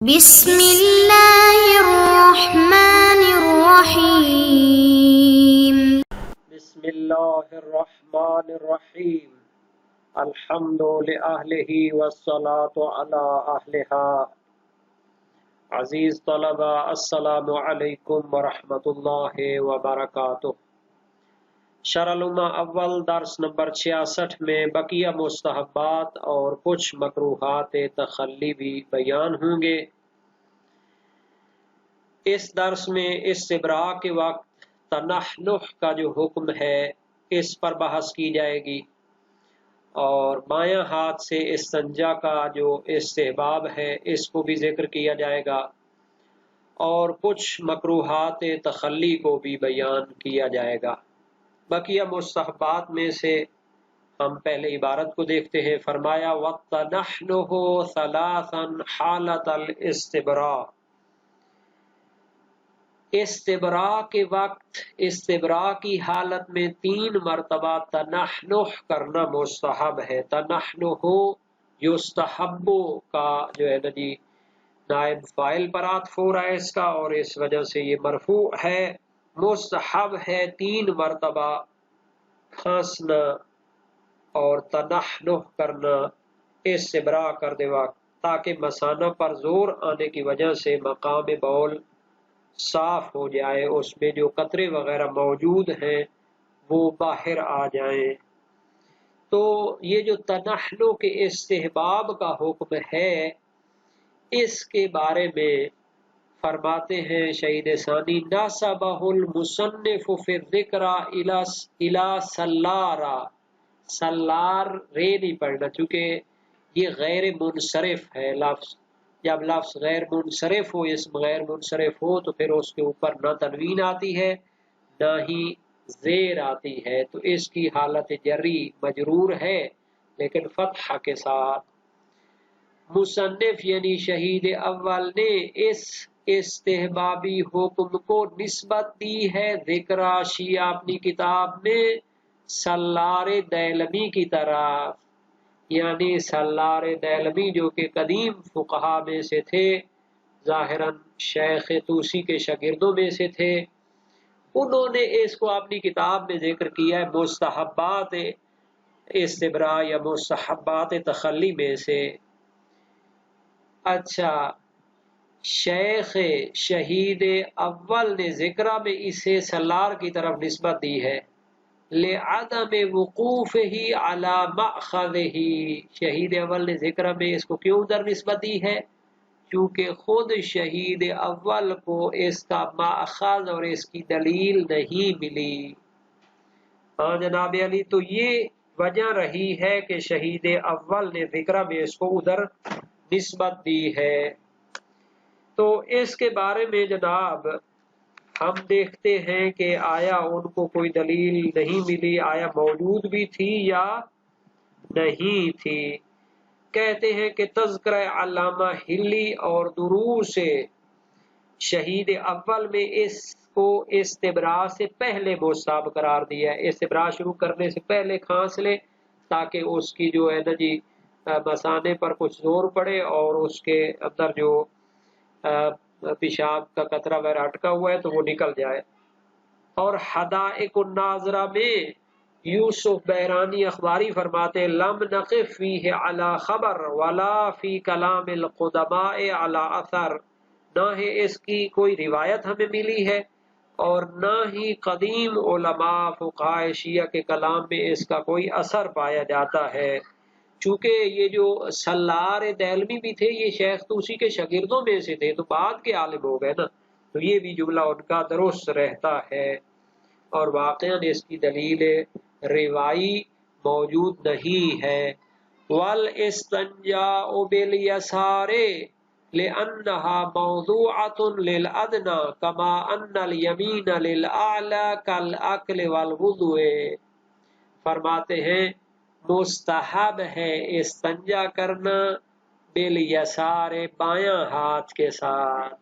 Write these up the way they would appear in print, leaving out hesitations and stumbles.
بسم اللہ الرحمن الرحیم بسم اللہ الرحمن الرحیم الحمد لأہلہ والصلاة علی اہلہا۔ عزیز طلبہ، السلام علیکم ورحمۃ اللہ وبرکاتہ۔ شرح الامہ اول درس نمبر 66 میں بقیہ مستحبات اور کچھ مکروہات تخلی بھی بیان ہوں گے۔ اس درس میں استبراء کے وقت تنحنح کا جو حکم ہے اس پر بحث کی جائے گی، اور بایاں ہاتھ سے استنجا کا جو استحباب ہے اس کو بھی ذکر کیا جائے گا، اور کچھ مکروہات تخلی کو بھی بیان کیا جائے گا۔ بقیہ مستحبات میں سے ہم پہلے عبارت کو دیکھتے ہیں۔ فرمایا وَالتَّنَحْنُحُ ثَلَاثًا حَالَةَ الْاِسْتِبْرَاءِ، استبراء کے وقت استبراء کی حالت میں 3 مرتبہ تنحنح کرنا مستحب ہے۔ تنحنح یستحب کا جو ہے نا جی نائب فاعل پر عطف ہو رہا ہے اس کا، اور اس وجہ سے یہ مرفوع ہے۔ مستحب ہے 3 مرتبہ کھانسنا اور تنحنح کرنا استبراء کرتے وقت، تاکہ مثانہ پر زور آنے کی وجہ سے مقام بول صاف ہو جائے، اس میں جو قطرے وغیرہ موجود ہیں وہ باہر آ جائیں۔ تو یہ جو تنحنح کے استحباب کا حکم ہے اس کے بارے میں فرماتے ہیں شہید ثانی نسبہ المصنف فی الذکر الی سلارا، سلار رے نہیں پڑھنا چونکہ یہ غیر منصرف ہے لفظ۔ جب لفظ غیر منصرف ہو، اسم غیر منصرف ہو، تو پھر اس کے اوپر نہ تنوین آتی ہے نہ ہی زیر آتی ہے، تو اس کی حالت جری مجرور ہے لیکن فتح کے ساتھ۔ مصنف یعنی شہید اول نے اس استحبابی حکم کو نسبت دی ہے ذکر شیعہ اپنی کتاب میں سلار دیلمی کی طرف، یعنی سلار دیلمی جو کہ قدیم فقہا میں سے تھے، ظاہراً شیخ طوسی کے شاگردوں میں سے تھے، انہوں نے اس کو اپنی کتاب میں ذکر کیا ہے مستحبات استبراء یا مستحبات تخلی میں سے۔ اچھا، شیخ شہید اول نے ذکرہ میں اسے سلار کی طرف نسبت دی ہے، لعدم وقوفہ علی مأخذہ، شہید اول نے ذکرہ میں اس کو کیوں ادھر نسبت دی ہے؟ چونکہ خود شہید اول کو اس کا مأخذ اور اس کی دلیل نہیں ملی۔ ہاں جناب علی، تو یہ وجہ رہی ہے کہ شہید اول نے ذکرہ میں اس کو ادھر نسبت دی ہے۔ تو اس کے بارے میں جناب ہم دیکھتے ہیں کہ آیا ان کو کوئی دلیل نہیں ملی، آیا موجود بھی تھی یا نہیں تھی۔ کہتے ہیں کہ تذکرہ علامہ ہلی اور دروس شہید اول میں اس کو استبراء سے پہلے مستحب قرار دیا ہے۔ استبراء شروع کرنے سے پہلے کھانس لے تاکہ اس کی جو ہے نا جی مثانے پر کچھ زور پڑے اور اس کے اندر جو پیشاب کا قطرہ وغیرہ اٹکا ہوا ہے تو وہ نکل جائے۔ اور حدائق الناظرہ میں یوسف بحرانی اخباری فرماتے لم نقف فیہ علی خبر ولا فی کلام القدماء علی اثر، نہ ہی اس کی کوئی روایت ہمیں ملی ہے اور نہ ہی قدیم علماء فقہاء شیعہ کے کلام میں اس کا کوئی اثر پایا جاتا ہے۔ چونکہ یہ جو سلار دیلمی بھی تھے یہ شیخ طوسی کے شاگردوں میں سے تھے، تو بعد کے عالم ہو گئے نا، تو یہ بھی جملہ ان کا درست رہتا ہے، اور واقعاً اس کی دلیل روائی موجود نہیں ہے۔ والاستنجاء بالیسار لأنها موضوعة للأدنى كما أن اليمين للأعلى كالأكل والوضوء، فرماتے ہیں مستحب ہے استنجا کرنا بالیسار بایاں ہاتھ کے ساتھ۔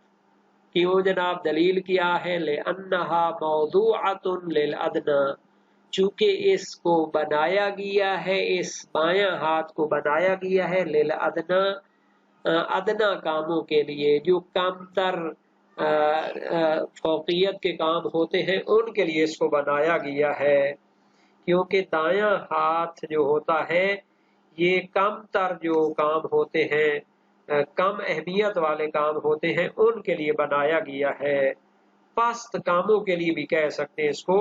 کیوں جناب؟ دلیل کیا ہے؟ لأنها موضوعة للأدنى، چونکہ اس کو بنایا گیا ہے، اس بایاں ہاتھ کو بنایا گیا ہے للأدنى ادنا کاموں کے لیے، جو کم تر فوقیت کے کام ہوتے ہیں ان کے لیے اس کو بنایا گیا ہے، کیونکہ دایاں ہاتھ جو ہوتا ہے یہ کم تر جو کام ہوتے ہیں، کم اہمیت والے کام ہوتے ہیں، ان کے لیے بنایا گیا ہے۔ پست کاموں کے لیے بھی کہہ سکتے ہیں اس کو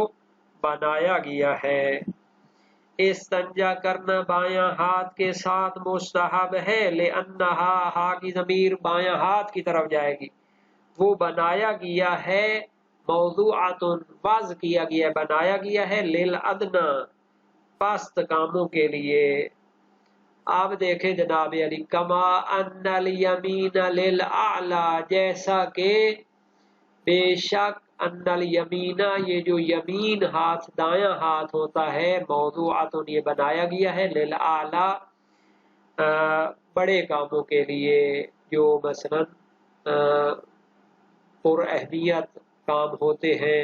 بنایا گیا ہے۔ استنجا کرنا بایاں ہاتھ کے ساتھ مستحب ہے، لأنہا، ہا کی ضمیر بایاں ہاتھ کی طرف جائے گی، وہ بنایا گیا ہے، موضوعات وضع کیا گیا، بنایا گیا ہے، للادنا، پست کاموں کے لیے۔ آپ دیکھیں جناب علی، کما ان الیمین للاعلی، جیسا کہ بے شک ان الیمین، یہ جو یمین ہاتھ دایاں ہاتھ ہوتا ہے، موضوعات یہ بنایا گیا ہے، للاعلی، بڑے کاموں کے لیے، جو مثلا پر اہمیت کام ہوتے ہیں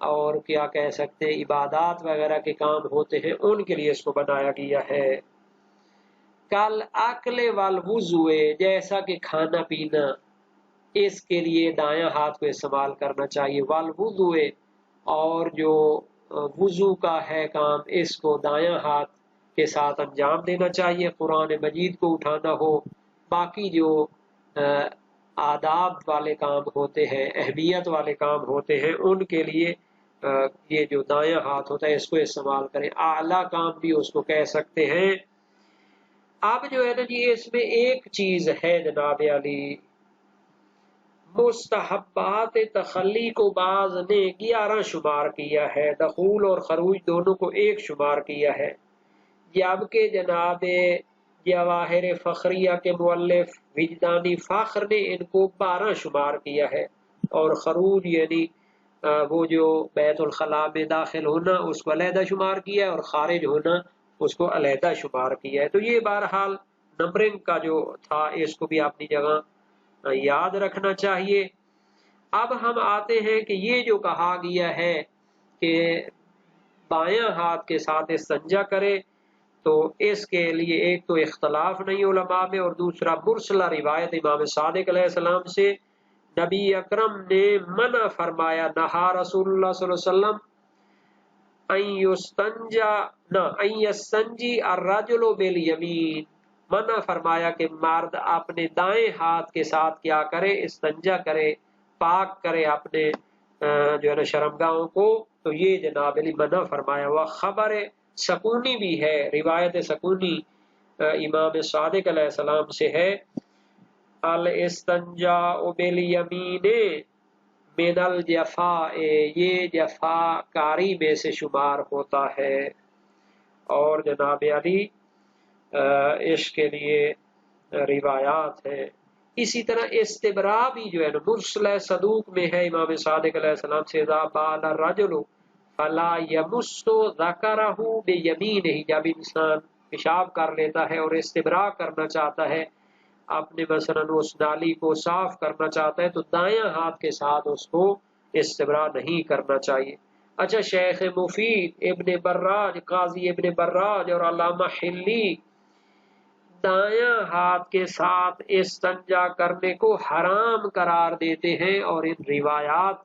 اور کیا کہہ سکتے ہیں عبادات وغیرہ کے کام ہوتے ہیں، ان کے لیے اس کو بنایا گیا ہے۔ کل اکل والوضوء، جیسا کہ کھانا پینا، اس کے لیے دایاں ہاتھ کو استعمال کرنا چاہیے، والوضوء، اور جو وضو کا ہے کام، اس کو دایاں ہاتھ کے ساتھ انجام دینا چاہیے، قرآن مجید کو اٹھانا ہو، باقی جو آداب والے کام ہوتے ہیں، اہمیت والے کام ہوتے ہیں، ان کے لیے یہ جو دایاں ہاتھ ہوتا ہے اس کو استعمال کریں۔ اعلیٰ کام بھی اس کو کہہ سکتے ہیں۔ اب جو ہے نا جی، اس میں ایک چیز ہے جناب علی، مستحبات تخلی کو بعض نے 11 شمار کیا ہے، دخول اور خروج دونوں کو ایک شمار کیا ہے، جبکہ جناب جواہر فخریہ کے مؤلف وجدانی فخر نے ان کو 12 شمار کیا ہے، اور خروج یعنی وہ جو بیت الخلاء میں داخل ہونا اس کو علیحدہ شمار کیا ہے، اور خارج ہونا اس کو علیحدہ شمار کیا ہے۔ تو یہ بہرحال نمبرنگ کا جو تھا اس کو بھی اپنی جگہ یاد رکھنا چاہیے۔ اب ہم آتے ہیں کہ یہ جو کہا گیا ہے کہ بایاں ہاتھ کے ساتھ استنجا کرے، تو اس کے لیے ایک تو اختلاف نہیں علماء میں، اور دوسرا مرسلہ روایت امام صادق علیہ السلام سے، نبی اکرم نے منع فرمایا، نہا رسول اللہ صلی اللہ علیہ وسلم ان یستنجی الرجل بالیمین، منع فرمایا کہ مرد اپنے دائیں ہاتھ کے ساتھ کیا کرے، استنجا کرے، پاک کرے اپنے جو ہے نا شرمگاہوں کو، تو یہ جناب علی منع فرمایا ہوا۔ خبر سکونی بھی ہے، روایت سکونی امام صادق علیہ السلام سے ہے، الاستنجاء بالیمین من الجفاء، یہ جفا کاری میں سے شمار ہوتا ہے۔ اور جناب علی اس کے لیے روایات ہیں۔ اسی طرح استبراء بھی جو ہے نا مرسل صدوق میں ہے امام صادق علیہ السلام سے، اذا بال الرجل فلا یمس ذکرہ بیمینہ، جب انسان پیشاب کر لیتا ہے اور استبراء کرنا چاہتا ہے، اپنے مثلا اس نالی کو صاف کرنا چاہتا ہے، تو دایاں ہاتھ کے ساتھ اس کو استبراء نہیں کرنا چاہیے۔ اچھا، شیخ مفید، ابن براج، قاضی ابن براج اور علامہ حلی دایاں ہاتھ کے ساتھ استنجا کرنے کو حرام قرار دیتے ہیں، اور ان روایات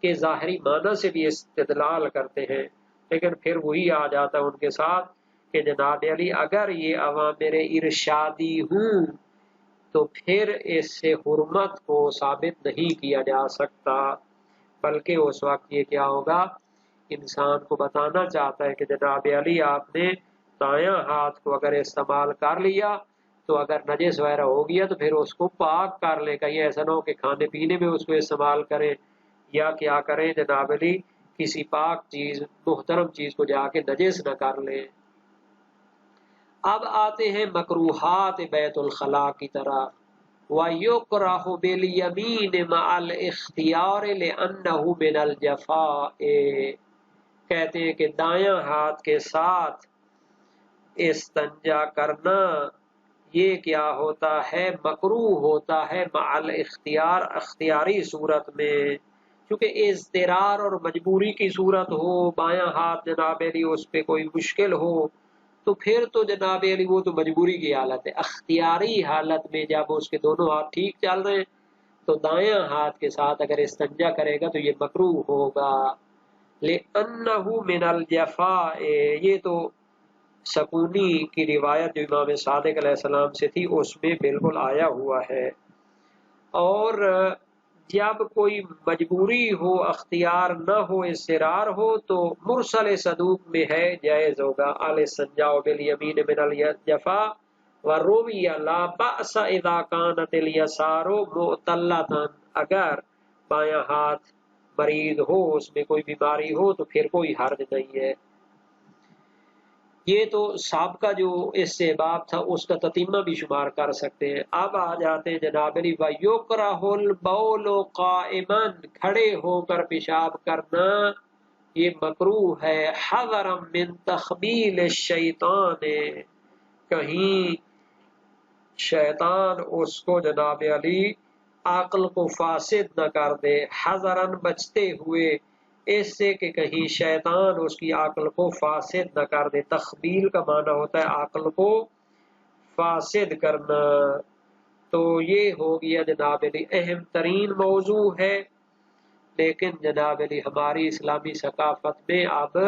کے ظاہری معنی سے بھی استدلال کرتے ہیں، لیکن پھر وہی آ جاتا ہے ان کے ساتھ کہ جناب علی اگر یہ اوامر ارشادی ہوں تو پھر اس سے حرمت کو ثابت نہیں کیا جا سکتا، بلکہ اس وقت یہ کیا ہوگا، انسان کو بتانا چاہتا ہے کہ جناب علی آپ نے دایاں ہاتھ کو اگر استعمال کر لیا تو اگر نجس وغیرہ ہو گیا تو پھر اس کو پاک کر لے، کہیں ایسا نہ ہو کہ کھانے پینے میں اس کو استعمال کریں، یا کیا کریں جناب علی کسی پاک چیز محترم چیز کو جا کے نجس نہ کر لیں۔ اب آتے ہیں مکروہات بیت الخلاء کی طرف۔ وَيُكْرَهُ بِالْيَمِينِ مَعَ الْاخْتِيَارِ لِأَنَّهُ مِنَ الْجَفَاءِ، کہتے ہیں کہ دایاں ہاتھ کے ساتھ استنجا کرنا یہ کیا ہوتا ہے، مکروہ ہوتا ہے، مع الاختیار، اختیاری صورت میں، چونکہ اضطرار اور مجبوری کی صورت ہو، بایاں ہاتھ جناب علی اس پہ کوئی مشکل ہو، تو پھر تو جناب علی وہ تو مجبوری کی حالت ہے. اختیاری حالت میں جب اس کے دونوں ہاتھ ٹھیک چل رہے ہیں تو دائیں ہاتھ کے ساتھ اگر استنجا کرے گا تو یہ مکروہ ہوگا. لِأَنَّهُ مِنَ الْجَفَاءِ، یہ تو سکونی کی روایت جو امام صادق علیہ السلام سے تھی اس میں بالکل آیا ہوا ہے. اور جب کوئی مجبوری ہو، اختیار نہ ہو، اضطرار ہو تو مرسل صدوق میں ہے، جائز ہوگا. الاستنجاء بالیمین من الجفا وروی لا بأس اذا كانت الیسار معتلۃ، اگر بایاں ہاتھ مریض ہو، اس میں کوئی بیماری ہو تو پھر کوئی حرج نہیں ہے. یہ تو سابقہ جو اس سے باب تھا اس کا تتمہ بھی شمار کر سکتے ہیں. اب آ جاتے ہیں جناب علی وَيُكْرَهُ الْبَوْلُ قَائِمًا، کھڑے ہو کر پیشاب کرنا یہ مکروہ ہے. حَذَرًا مِن تَخْبِيلِ الشَّيْطَانِ، کہیں شیطان اس کو جناب علی عقل کو فاسد نہ کر دے. حَذَرًا بچتے ہوئے اس سے کہ کہیں شیطان اس کی عقل کو فاسد نہ کر دے. تخبیل کا معنی ہوتا ہے عقل کو فاسد کرنا. تو یہ ہو گیا جناب علی اہم ترین موضوع ہے. لیکن جناب علی ہماری اسلامی ثقافت میں اب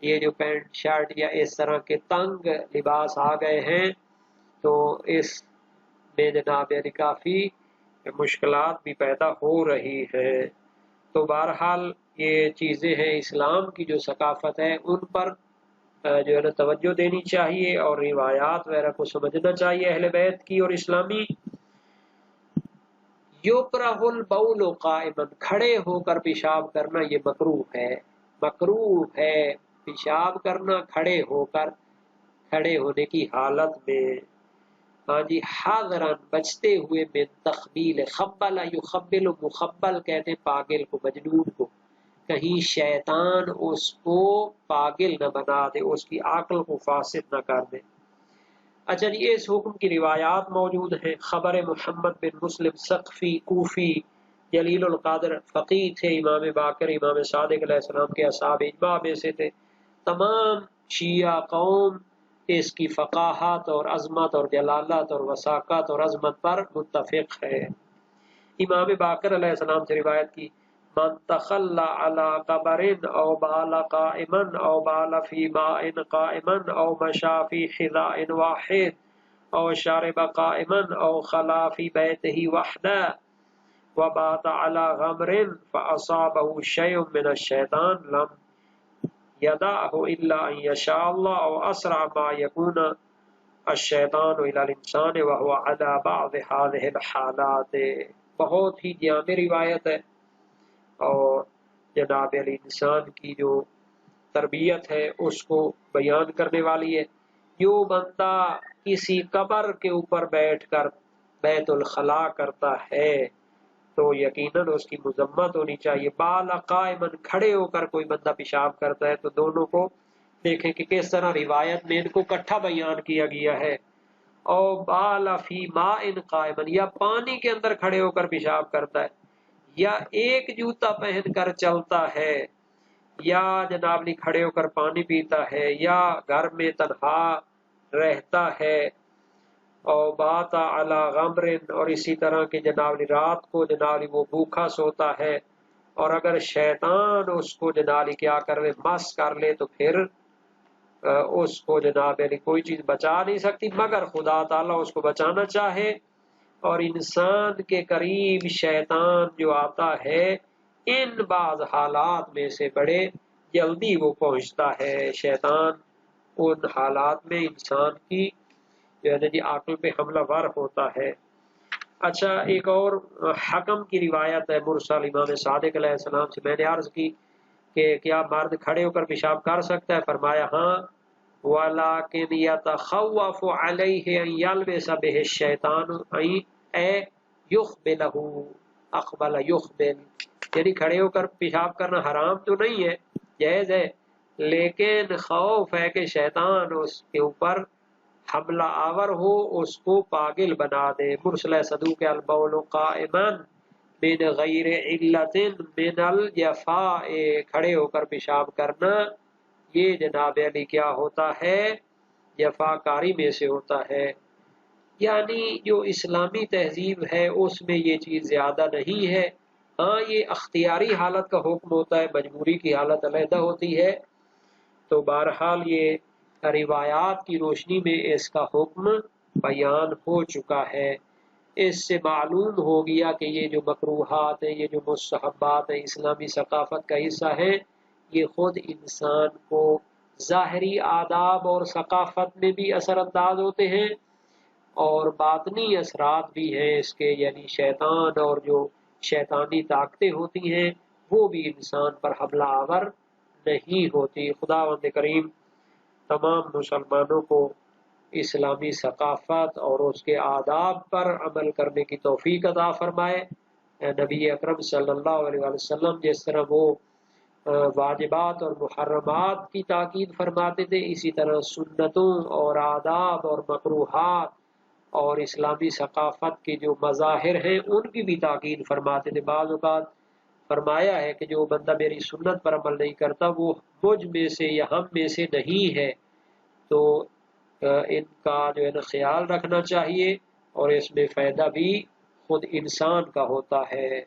یہ جو پینٹ شرٹ یا اس طرح کے تنگ لباس آ گئے ہیں تو اس میں جناب علی کافی مشکلات بھی پیدا ہو رہی ہیں. تو بہرحال یہ چیزیں ہیں اسلام کی جو ثقافت ہے ان پر جو ہے نا توجہ دینی چاہیے اور روایات وغیرہ کو سمجھنا چاہیے اہل بیت کی اور اسلامی. یکرہ البول قائما، کھڑے ہو کر پیشاب کرنا یہ مکروہ ہے. مکروہ ہے پیشاب کرنا کھڑے ہو کر، کھڑے ہونے کی حالت میں. ہاں جی. حاضران بچتے ہوئے من تخبیل، خبل یخبل، مخبل کہتے ہیں پاگل کو، مجنون کو. کہیں شیطان اس کو پاگل نہ بنا دے، اس کی عقل کو فاسد نہ کر دے. اچھا جی، اس حکم کی روایات موجود ہیں. خبر محمد بن مسلم سقفی کوفی جلیل القدر فقیہ تھے، امام باقر امام صادق علیہ السلام کے اصحاب اجماع میں سے تھے. تمام شیعہ قوم اس کی فقاہت اور عظمت اور جلالت اور وساقت اور عظمت پر متفق ہے. امام باقر علیہ السلام سے روایت کی من تخلى على قبر او بال قائما او بال في ماء قائما او مشى في حذاء واحد او شرب قائما او خلا في بيته وحده وبات على غمر فاصابه شيء من الشيطان لم يدعه الا ان يشاء الله او اسرع ما يكون الشيطان الى الانسان وهو على بعض هذه الحالات. بہت ہی جامع روایت ہے اور جناب علی انسان کی جو تربیت ہے اس کو بیان کرنے والی ہے. جو بندہ کسی قبر کے اوپر بیٹھ کر بیت الخلا کرتا ہے تو یقیناً اس کی مذمت ہونی چاہیے. بال قائمن، کھڑے ہو کر کوئی بندہ پیشاب کرتا ہے تو دونوں کو دیکھیں کہ کس طرح روایت میں ان کو اکٹھا بیان کیا گیا ہے. او بال فی ماء قائمن، یا پانی کے اندر کھڑے ہو کر پیشاب کرتا ہے، یا ایک جوتا پہن کر چلتا ہے، یا جناب نے کھڑے ہو کر پانی پیتا ہے، یا گھر میں تنہا رہتا ہے. اور بات علی غمر، اور اسی طرح کے جناب نے رات کو جناب وہ بھوکا سوتا ہے اور اگر شیطان اس کو جناب کیا کر لے، مس کر لے تو پھر اس کو جناب کوئی چیز بچا نہیں سکتی مگر خدا تعالیٰ اس کو بچانا چاہے. اور انسان کے قریب شیطان جو آتا ہے ان بعض حالات میں سے بڑے جلدی وہ پہنچتا ہے. شیطان ان حالات میں انسان کی جو ہے جی عقل پہ حملہ ور ہوتا ہے. اچھا، ایک اور حکم کی روایت ہے مرسل امام صادق علیہ السلام سے. میں نے عرض کی کہ کیا مرد کھڑے ہو کر پیشاب کر سکتا ہے؟ فرمایا ہاں. وَلَكِنْ يَتَخَوَّفُ عَلَيْهِ أَنْ يَلْبِسَ بِهِ الشَّيْطَانُ اے يُخْبِلَهُ اقبل يُخْبِل، یعنی کھڑے ہو کر پیشاب کرنا حرام تو نہیں ہے، جائز ہے، لیکن خوف ہے کہ شیطان اس کے اوپر حملہ آور ہو، اس کو پاگل بنا دے. مرسل صدوق البول قائما من غیر علت من الجفاء، کھڑے ہو کر پیشاب کرنا یہ جناب علی کیا ہوتا ہے؟ جفاکاری میں سے ہوتا ہے. یعنی جو اسلامی تہذیب ہے اس میں یہ چیز زیادہ نہیں ہے. ہاں یہ اختیاری حالت کا حکم ہوتا ہے، مجبوری کی حالت علیحدہ ہوتی ہے. تو بہرحال یہ روایات کی روشنی میں اس کا حکم بیان ہو چکا ہے. اس سے معلوم ہو گیا کہ یہ جو مکروہات ہیں، یہ جو مستحبات ہیں، اسلامی ثقافت کا حصہ ہیں. یہ خود انسان کو ظاہری آداب اور ثقافت میں بھی اثر انداز ہوتے ہیں، اور باطنی اثرات بھی ہیں اس کے، یعنی شیطان اور جو شیطانی طاقتیں ہوتی ہیں وہ بھی انسان پر حملہ آور نہیں ہوتی. خداوند کریم تمام مسلمانوں کو اسلامی ثقافت اور اس کے آداب پر عمل کرنے کی توفیق عطا فرمائے. نبی اکرم صلی اللہ علیہ وسلم جس طرح وہ واجبات اور محرمات کی تاکید فرماتے تھے، اسی طرح سنتوں اور آداب اور مکروہات اور اسلامی ثقافت کے جو مظاہر ہیں ان کی بھی تاکید فرماتے تھے. بعض اوقات فرمایا ہے کہ جو بندہ میری سنت پر عمل نہیں کرتا وہ مجھ میں سے یا ہم میں سے نہیں ہے. تو ان کا جو ہے نا خیال رکھنا چاہیے، اور اس میں فائدہ بھی خود انسان کا ہوتا ہے.